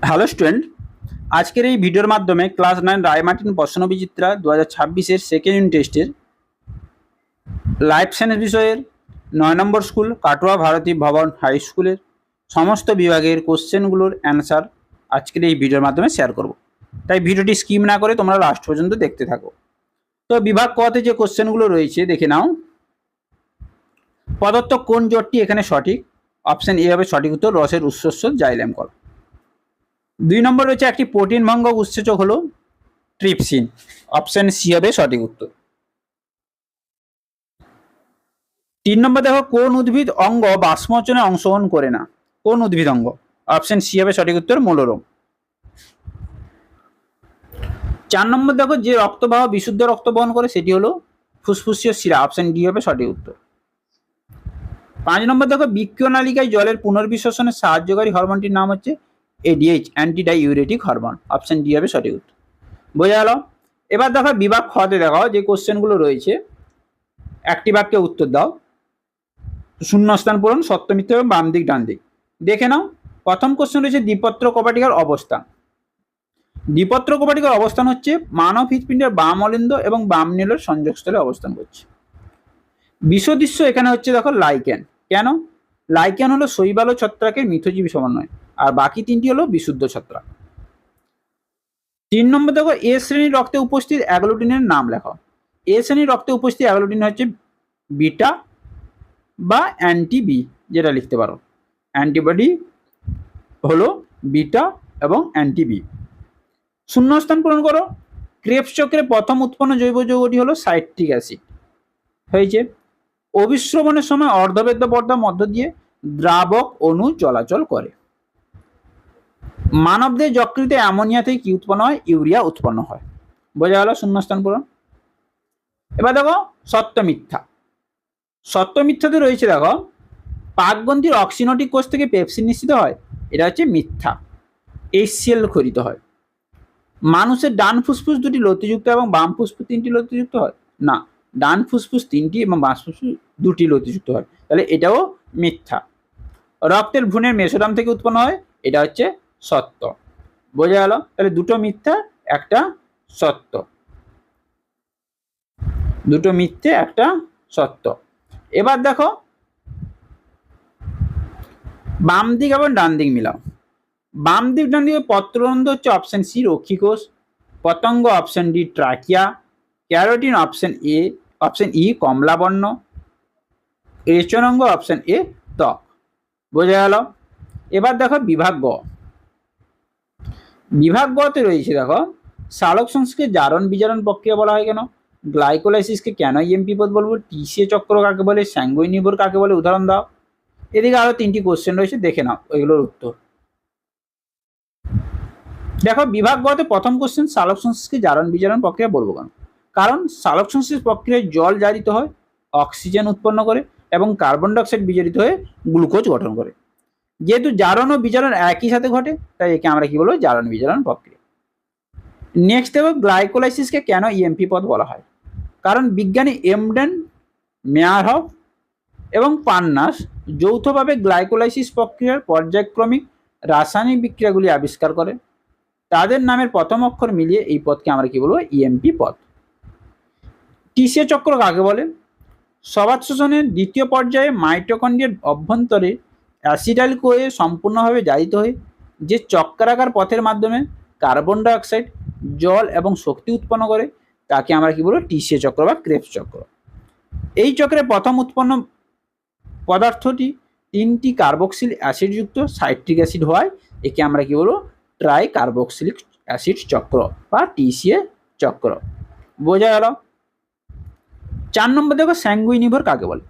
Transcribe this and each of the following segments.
Hello student, আজকের এই ভিডিওর মাধ্যমে ক্লাস 9 রায়মার্টিন প্রশ্নবিচিত্রা 2026-এর সেকেন্ড ইউনিট টেস্টের লাইফ সায়েন্স বিষয়ের 9 নম্বর স্কুল কাটোয়া ভারতী ভবন হাই স্কুলের সমস্ত বিভাগের কোশ্চেনগুলোর অ্যান্সার আজকের এই ভিডিওর মাধ্যমে শেয়ার করব। তাই ভিডিওটি স্কিপ না করে তোমরা লাস্ট পর্যন্ত দেখতে থাকো। তো বিভাগ কতে যে কোশ্চেনগুলো রয়েছে দেখে নাও। প্রদত্ত কোন জোটটি এখানে সঠিক? অপশন এ হবে সঠিক উত্তর, রসের উৎসস্য জাইলেম কল। 2 নম্বর রয়েছে একটি প্রোটিন ভঙ্গক উৎসেচক হলো ট্রিপসিন, অপশন সি হবে সঠিক উত্তর। 3 নম্বর দেখো, কোন উদ্ভিদ অঙ্গ বাষ্পমোচনে অংশগ্রহণ করে না? কোন উদ্ভিদ অঙ্গ? অপশন সি হবে সঠিক উত্তর, মূলরোম। 4 নম্বর দেখো, যে রক্তবাহ বিশুদ্ধ রক্ত বহন করে সেটি হলো ফুসফুসীয় শিরা, অপশন ডি হবে সঠিক উত্তর। 5 নম্বর দেখো, বৃক্কীয় নালিকায় জলের পুনর্বিশ্বসনে সাহায্যকারী হরমোনটির নাম হচ্ছে ADH, antidiuretic hormone, option D হবে সঠিক উত্তর। বোঝা গেল? এবার দেখো বিভাগ খতে দেখো যে কোশ্চেনগুলো রয়েছে, একটি বাক্যে উত্তর দাও। শূন্যস্থান পূরণ, সত্য মিথ্যা এবং বাম দিক ডান দিক। দেখে নাও, প্রথম কোশ্চেন রয়েছে দ্বিপত্র কপাটিকার অবস্থান। দ্বিপত্র কপাটিকার অবস্থান হচ্ছে মানব হৃৎপিণ্ডের বাম অলিন্দ এবং বাম নীলের সংযোগস্থলে অবস্থান করছে। বিষদৃশ্য এখানে হচ্ছে দেখো লাইকেন। কেন? লাইকেন হলো শৈবাল ছত্রাকের মিথজীবী সমন্বয়, আর বাকি তিনটি হলো বিশুদ্ধ ছত্রাক। 3 নম্বর দেখো, এ শ্রেণীর রক্তে উপস্থিত অ্যাগ্লুটিনের নাম লেখো। এ শ্রেণীর রক্তে উপস্থিত অ্যাগ্লুটিন হচ্ছে বিটা বা অ্যান্টি বি, যেটা লিখতে পারো। অ্যান্টিবডি হলো বিটা এবং অ্যান্টি বি। শূন্যস্থান পূরণ করো। ক্রেবস চক্রে প্রথম উৎপন্ন জৈব যৌগটি হলো সাইট্রিক অ্যাসিড হয়েছে। অভিশ্রবণের সময় অর্ধবেদ্য পর্দার মধ্য দিয়ে দ্রাবক অণু চলাচল করে। মানবদের যকৃতে অ্যামোনিয়া থেকে কি উৎপন্ন হয়? ইউরিয়া উৎপন্ন হয়। বোঝা গেল শূন্যস্থান পূরণ। এবার দেখো সত্য মিথ্যা। সত্য মিথ্যাতে রয়েছে দেখো, পাকগ্রন্থির অক্সিনোটিক কোষ থেকে পেপসিন নিঃসৃত হয়, এটা হচ্ছে মিথ্যা। HCl খরিত হয়। মানুষের ডান ফুসফুস দুটি লতিযুক্ত এবং বাম ফুসফুস তিনটি লতিযুক্ত হয় না, ডান ফুসফুস তিনটি এবং বাম ফুসফুস দুটি লতিযুক্ত হয়, তাহলে এটাও মিথ্যা। রক্তের ভ্রূণের মেসোডাম থেকে উৎপন্ন হয়, এটা হচ্ছে সত্য। বোঝা গেল? তাহলে দুটো মিথ্যা একটা সত্য, দুটো মিথ্যে একটা সত্য। এবার দেখো বাম দিক এবং ডান দিক মিলাও। বাম দিক ডান দিকে পত্ররন্ধ্র হচ্ছে অপশন সি রক্ষীকোষ, পতঙ্গ option D trachea, carotene option A, option E কমলা বর্ণ, রেচনাঙ্গ অপশন এ ত্বক। বোঝা গেল? এবার দেখো বিভাগ গ। বিভাগ গতে রয়েছে দেখো, সালোক সংশ্লেষকে জারণ বিজারণ প্রক্রিয়া বলা হয় কেন? গ্লাইকোলাইসিসকে কেন ইএমপি পথ বলবো? টিসিএ চক্র কাকে বলে? স্যাঙ্গুইন নির্ভর কাকে বলে? উদাহরণ দাও। এদিকে আরো 3টি কোশ্চেন রয়েছে, দেখে নাও এগুলোর উত্তর। দেখো বিভাগ গতে প্রথম কোশ্চেন, সালোক সংশ্লেষকে জারণ বিজারণ প্রক্রিয়া বলবো কেন? কারণ সালোক সংশ্লেষ প্রক্রিয়ায় জল জারিত হয়, অক্সিজেন উৎপন্ন করে এবং কার্বন ডাইঅক্সাইড বিজারিত হয়ে গ্লুকোজ গঠন করে। যেহেতু জারণ ও বিজারণ একই সাথে ঘটে, তাই একে আমরা কি বলবো? জারণ বিজারণ প্রক্রিয়া। নেক্সট দেখো, গ্লাইকোলাইসিসকে কেন ইএমপি পথ বলা হয়? কারণ বিজ্ঞানী এমডেন, মেয়ারহফ এবং পান্নাস যৌথভাবে গ্লাইকোলাইসিস প্রক্রিয়ার পর্যায়ক্রমিক রাসায়নিক বিক্রিয়াগুলি আবিষ্কার করে। তাদের নামের প্রথম অক্ষর মিলিয়ে এই পথকে আমরা কি বলবো? ইএমপি পথ। টিসিএ চক্র কাকে বলে? সবাত শোষণের দ্বিতীয় পর্যায়ে মাইটোকন্ড্রিয়ার অভ্যন্তরে অ্যাসিটাইল কোয়ে সম্পূর্ণভাবে জারিত হয়ে যে চক্রাকার পথের মাধ্যমে কার্বন ডাইঅক্সাইড, জল এবং শক্তি উৎপন্ন করে, তাকে আমরা কি বলবো? টিসিএ চক্র বা ক্রেবস চক্র। এই চক্রে প্রথম উৎপন্ন পদার্থটি 3টি কার্বক্সিল অ্যাসিডযুক্ত সাইট্রিক অ্যাসিড হওয়ায় একে আমরা কি বলবো? ট্রাই কার্বক্সিলিক অ্যাসিড চক্র বা টিসিএ চক্র। বোঝা গেল? 4 নম্বর দেখো, স্যাঙ্গুইনিভর কাকে বলে?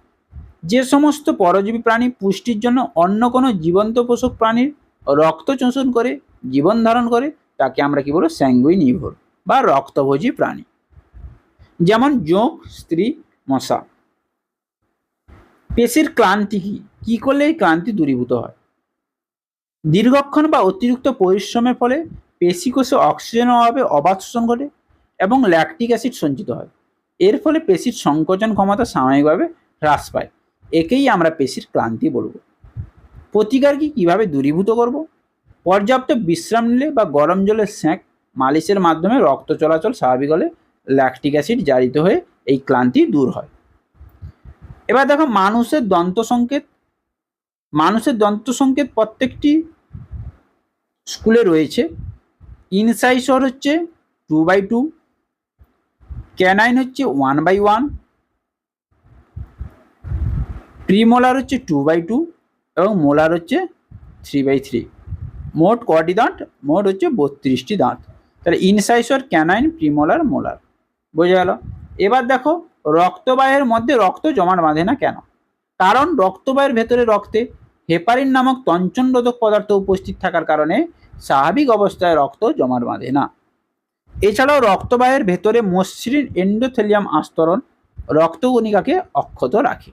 যে সমস্ত পরজীবী প্রাণী পুষ্টির জন্য অন্য কোনো জীবন্ত পোষক প্রাণীর রক্ত শোষণ করে জীবন ধারণ করে, তাকে আমরা কি বলবো? স্যাঙ্গুইনিভর বা রক্তভোজী প্রাণী। যেমন জোঁক, স্ত্রী, মশা। পেশির ক্লান্তি কি করলে এই ক্লান্তি দূরীভূত হয়? দীর্ঘক্ষণ বা অতিরিক্ত পরিশ্রমের ফলে পেশিকোষে অক্সিজেনের অভাবে অবাধ শোষণ ঘটে এবং ল্যাকটিক অ্যাসিড সঞ্চিত হয়। এর ফলে পেশির সংকোচন ক্ষমতা সাময়িকভাবে হ্রাস পায়, একেই আমরা পেশির ক্লান্তি বলবো। প্রতিকার কিভাবে দূরীভূত করব? পর্যাপ্ত বিশ্রাম নিলে বা গরম জলের সেঁক মালিশের মাধ্যমে রক্ত চলাচল স্বাভাবিক হলে ল্যাকটিক অ্যাসিড জারিত হয়ে এই ক্লান্তি দূর হয়। এবার দেখো মানুষের দন্ত সংকেত প্রত্যেকটি স্কুলে রয়েছে। ইনসাইসর হচ্ছে 2/2, ক্যানাইন হচ্ছে 1/1, প্রিমোলার হচ্ছে 2/2 এবং মোলার হচ্ছে 3/3। মোট কটি দাঁত? মোট হচ্ছে 32টি দাঁত। তাহলে ইনসাইসর, ক্যানাইন, প্রিমোলার, মোলার বোঝা গেল। এবার দেখো রক্তবাহের মধ্যে রক্ত জমাট বাঁধে না কেন? কারণ রক্তবাহের ভেতরে রক্তে হেপারিন নামক তঞ্চনরোধক পদার্থ উপস্থিত থাকার কারণে স্বাভাবিক অবস্থায় রক্ত জমাট বাঁধে না। এছাড়াও রক্তবাহের ভেতরে মসৃণ এন্ডোথেলিয়াম আস্তরণ রক্তকণিকাকে অক্ষত রাখে।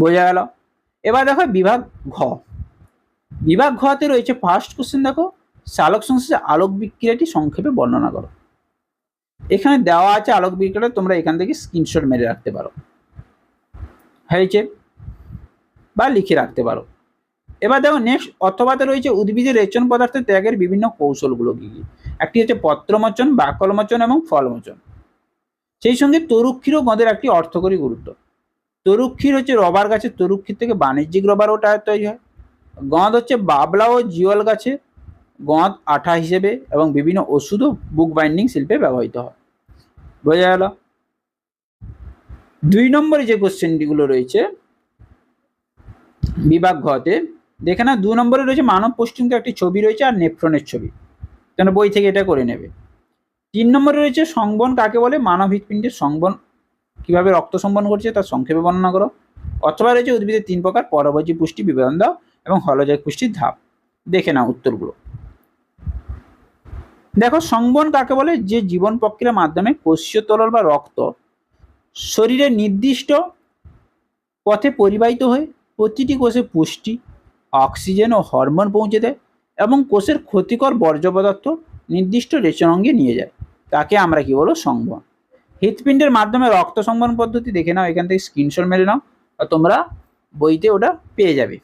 বোঝা গেল। এবার দেখো বিভাগ ঘ। বিভাগ ঘতে রয়েছে ফার্স্ট কোশ্চেন, দেখো সালোক সংশ্লেষে আলোক বিক্রিয়াটি সংক্ষেপে বর্ণনা করো। এখানে দেওয়া আছে আলোক বিক্রিয়া, তোমরা এখান থেকে স্ক্রিনশট মেরে রাখতে পারো, হয়েছে, বা লিখে রাখতে পারো। এবার দেখো নেক্সট অথবাতে রয়েছে উদ্ভিদের রেচন পদার্থের ত্যাগের বিভিন্ন কৌশলগুলো কি কি। একটি হচ্ছে পত্রমোচন, বাকলমোচন এবং ফলমোচন। সেই সঙ্গে তরুক্ষীর ও গঁদের একটি অর্থকরী গুরুত্ব। তরুক্ষীর হচ্ছে রবার গাছের তরুক্ষীর থেকে বাণিজ্যিক রবার ও টায়ার তৈরি হয়। গঁদ হচ্ছে বাবলা ও জিওল গাছে গঁদ আঠা হিসেবে এবং বিভিন্ন ওষুধ ও বুক বাইন্ডিং শিল্পে ব্যবহৃত হয়। বোঝা গেল। 2 নম্বরে যে কোশ্চেনগুলো রয়েছে বিভাগ ঘতে, দেখে না 2 নম্বরে রয়েছে মানব পুষ্টিঙ্গ একটি ছবি রয়েছে আর নেফ্রনের ছবি, তোমরা বই থেকে এটা করে নেবে। 3 নম্বরে রয়েছে সংবহন কাকে বলে, মানব হৃৎপিণ্ডের সংবহন কিভাবে রক্ত সংবহন করছে তার সংক্ষেপে বর্ণনা করো। অথবা রয়েছে উদ্ভিদের 3 প্রকার পরভোজী পুষ্টি বিবরণ দাও এবং হলজায়ক পুষ্টির ধাপ। দেখে নাও উত্তরগুলো। দেখো সংবহন কাকে বলে, যে জীবন প্রক্রিয়ার মাধ্যমে কোষীয় তরল বা রক্ত শরীরের নির্দিষ্ট পথে পরিবাহিত হয়ে প্রতিটি কোষে পুষ্টি, অক্সিজেন ও হরমোন পৌঁছে দেয় এবং কোষের ক্ষতিকর বর্জ্য পদার্থ নির্দিষ্ট রেচন অঙ্গে নিয়ে যায়, তাকে আমরা কি বলবো, সংবহন। হৃৎপিণ্ডের মাধ্যমে রক্ত সংবহন পদ্ধতি দেখে নাও, এখান থেকে স্ক্রিনশট মেরে নাও, তোমরা বইতে ওটা পেয়ে যাবে,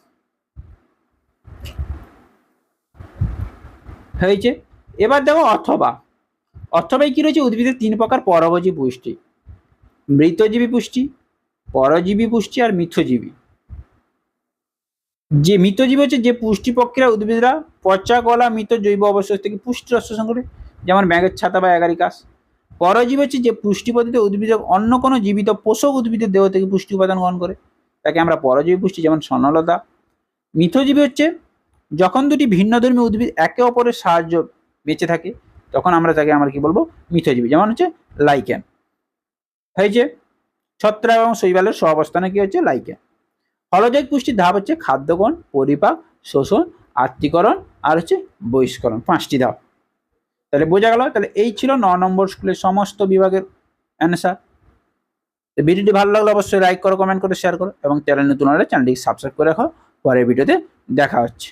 হয়েছে। এবার দেখো অথবাই কি রয়েছে, উদ্ভিদের 3 প্রকার পরভোজী পুষ্টি, মৃতজীবী পুষ্টি, পরজীবী পুষ্টি আর মিথজীবী। যে মৃতজীবী হচ্ছে যে পুষ্টি প্রক্রিয়া উদ্ভিদরা পচা গলা মৃত জৈব অবশেষ থেকে পুষ্টি রস শোষণ করে, যেমন ব্যাঙের ছাতা বা অ্যাগারিকাস। পরজীবী হচ্ছে যে পুষ্টি পদ্ধতিতে উদ্ভিদের অন্য কোনো জীবিত পোষক উদ্ভিদের দেহ থেকে পুষ্টি উপাদান গ্রহণ করে, তাকে আমরা পরজীবী পুষ্টি, যেমন স্বর্ণলতা। মিথজীবী হচ্ছে যখন দুটি ভিন্নধর্মী উদ্ভিদ একে অপরের সাহায্য বেঁচে থাকে, তখন আমরা কি বলবো, মিথজীবী, যেমন হচ্ছে লাইকেন, হয়েছে। ছত্রাক এবং শৈবালের সহাবস্থানে কি হচ্ছে, লাইকেন। হলজায়ক পুষ্টির ধাপ হচ্ছে খাদ্যগ্রহণ, পরিপাক, শোষণ, আত্তীকরণ আর হচ্ছে বহিষ্করণ, 5টি ধাপ। তাহলে বোঝা গেল। তাহলে এই ছিল 9 নম্বর স্কুলের সমস্ত বিভাগের অ্যান্সার। ভিডিওটি ভালো লাগলে অবশ্যই লাইক করো, কমেন্ট করে শেয়ার করো এবং চ্যানেল নতুন হলে চ্যানেলটিকে সাবস্ক্রাইব করে রাখো। পরের ভিডিওতে দেখা হচ্ছে।